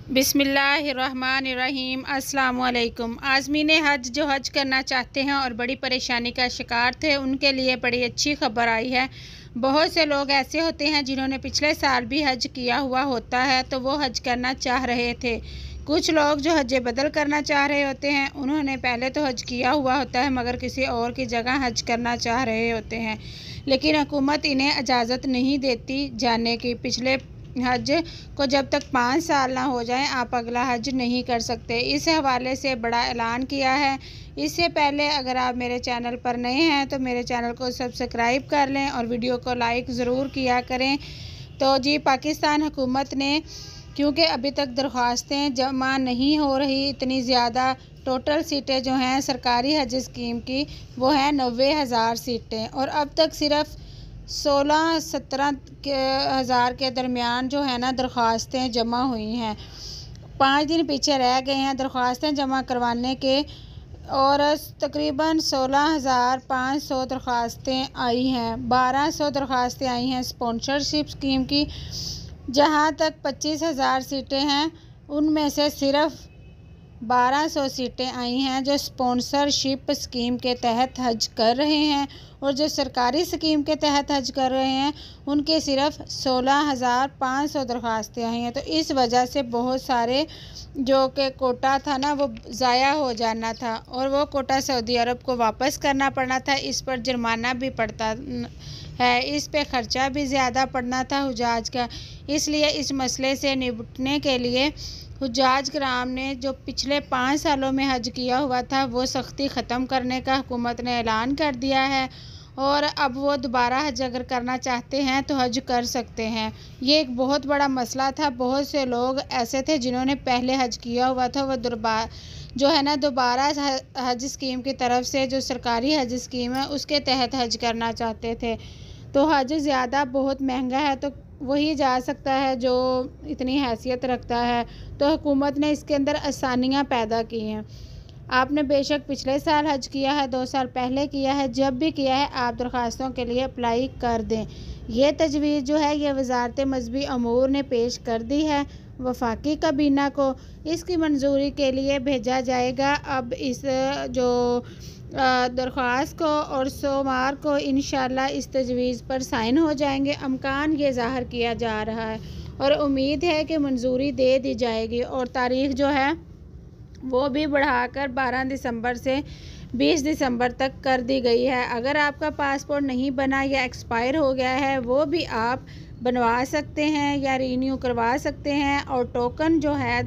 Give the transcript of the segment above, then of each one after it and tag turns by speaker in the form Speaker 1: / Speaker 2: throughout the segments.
Speaker 1: बिस्मिल्लाहिर्रहमानिर्रहीम। अस्सलाम वालेकुम। आज़मीन हज जो हज करना चाहते हैं और बड़ी परेशानी का शिकार थे, उनके लिए बड़ी अच्छी खबर आई है। बहुत से लोग ऐसे होते हैं जिन्होंने पिछले साल भी हज किया हुआ होता है, तो वो हज करना चाह रहे थे। कुछ लोग जो हज बदल करना चाह रहे होते हैं, उन्होंने पहले तो हज किया हुआ होता है मगर किसी और की जगह हज करना चाह रहे होते हैं, लेकिन हुकूमत इन्हें इजाज़त नहीं देती जाने की। पिछले हज को जब तक 5 साल ना हो जाएं, आप अगला हज नहीं कर सकते। इस हवाले से बड़ा ऐलान किया है। इससे पहले अगर आप मेरे चैनल पर नए हैं तो मेरे चैनल को सब्सक्राइब कर लें और वीडियो को लाइक ज़रूर किया करें। तो जी, पाकिस्तान हुकूमत ने, क्योंकि अभी तक दरख्वास्तें जमा नहीं हो रही इतनी ज़्यादा, टोटल सीटें जो हैं सरकारी हज स्कीम की वो हैं 90,000 सीटें, और अब तक सिर्फ़ 16-17 हज़ार के दरमियान जो है ना दरख्वास्तें जमा हुई हैं। 5 दिन पीछे रह गए हैं दरख्वास्तें जमा करवाने के, और तकरीबन 16,500 दरख्वास्तें आई हैं। 1200 दरख्वास्तें आई हैं स्पॉन्सरशिप स्कीम की। जहां तक 25,000 सीटें हैं, उनमें से सिर्फ़ 1200 सीटें आई हैं जो स्पॉन्सरशिप स्कीम के तहत हज कर रहे हैं, और जो सरकारी स्कीम के तहत हज कर रहे हैं उनके सिर्फ 16,500 दरख्वास्तें आई हैं। तो इस वजह से बहुत सारे जो कि कोटा था ना वो ज़ाया हो जाना था, और वो कोटा सऊदी अरब को वापस करना पड़ना था। इस पर जुर्माना भी पड़ता है, इस पे ख़र्चा भी ज़्यादा पड़ना था हुजाज का। इसलिए इस मसले से निपटने के लिए हुजाज कराम ने जो पिछले 5 सालों में हज किया हुआ था वो सख्ती ख़त्म करने का हुकूमत ने ऐलान कर दिया है, और अब वो दोबारा हज अगर करना चाहते हैं तो हज कर सकते हैं। ये एक बहुत बड़ा मसला था। बहुत से लोग ऐसे थे जिन्होंने पहले हज किया हुआ था, वो दोबारा हज स्कीम की तरफ से, जो सरकारी हज स्कीम है उसके तहत हज करना चाहते थे। तो हज ज़्यादा बहुत महंगा है, तो वही जा सकता है जो इतनी हैसियत रखता है। तो हुकूमत ने इसके अंदर आसानियाँ पैदा की हैं। आपने बेशक पिछले साल हज किया है, 2 साल पहले किया है, जब भी किया है आप दरख्वास्तों के लिए अप्लाई कर दें। ये तजवीज़ जो है ये वज़ारत मज़हबी अमूर ने पेश कर दी है वफाकी काबीना को। इसकी मंजूरी के लिए भेजा जाएगा अब इस जो दरख्वास्त को, और सोमवार को इंशाल्लाह इस तजवीज़ पर साइन हो जाएंगे। अमकान ये ज़ाहिर किया जा रहा है और उम्मीद है कि मंजूरी दे दी जाएगी, और तारीख़ जो है वो भी बढ़ाकर 12 दिसंबर से 20 दिसंबर तक कर दी गई है। अगर आपका पासपोर्ट नहीं बना या एक्सपायर हो गया है, वो भी आप बनवा सकते हैं या रीन्यू करवा सकते हैं। और टोकन जो है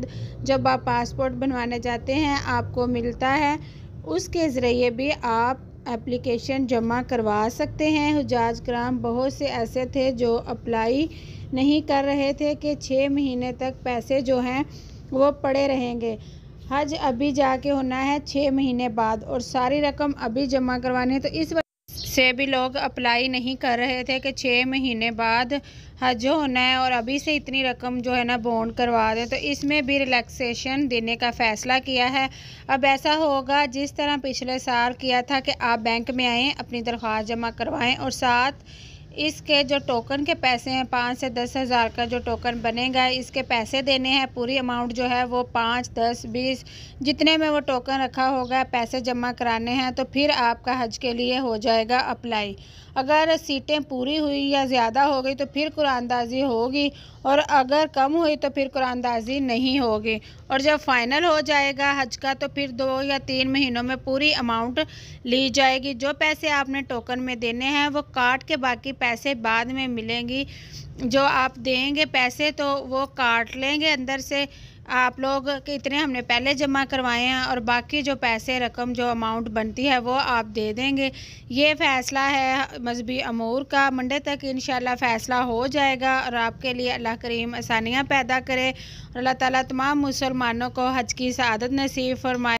Speaker 1: जब आप पासपोर्ट बनवाने जाते हैं आपको मिलता है, उसके ज़रिए भी आप एप्लीकेशन जमा करवा सकते हैं। हुजाज कराम बहुत से ऐसे थे जो अप्लाई नहीं कर रहे थे कि 6 महीने तक पैसे जो हैं वो पड़े रहेंगे। हज अभी जाके होना है 6 महीने बाद, और सारी रकम अभी जमा करवानी है। तो इस वजह से भी लोग अप्लाई नहीं कर रहे थे कि 6 महीने बाद हज होना है और अभी से इतनी रकम जो है ना बॉन्ड करवा दें। तो इसमें भी रिलैक्सेशन देने का फ़ैसला किया है। अब ऐसा होगा जिस तरह पिछले साल किया था कि आप बैंक में आएँ, अपनी दरख्वास्त जमा करवाएँ, और साथ इसके जो टोकन के पैसे हैं 5 से 10 हज़ार का जो टोकन बनेगा, इसके पैसे देने हैं। पूरी अमाउंट जो है वो 5, 10, 20 जितने में वो टोकन रखा होगा पैसे जमा कराने हैं। तो फिर आपका हज के लिए हो जाएगा अप्लाई। अगर सीटें पूरी हुई या ज़्यादा हो गई तो फिर कुरानदाजी होगी, और अगर कम हुई तो फिर कुरानदाजी नहीं होगी। और जब फ़ाइनल हो जाएगा हज का तो फिर 2 या 3 महीनों में पूरी अमाउंट ली जाएगी। जो पैसे आपने टोकन में देने हैं वो काट के बाकी पैसे बाद में मिलेंगी। जो आप देंगे पैसे तो वो काट लेंगे अंदर से आप लोग कि इतने हमने पहले जमा करवाए हैं, और बाकी जो पैसे रकम जो अमाउंट बनती है वो आप दे देंगे। ये फ़ैसला है मज़हबी अमूर का। मंडे तक इंशाल्लाह फ़ैसला हो जाएगा, और आपके लिए अल्लाह करीम आसानियाँ पैदा करे, और अल्लाह ताला तमाम मुसलमानों को हज की सआदत नसीब फरमाए।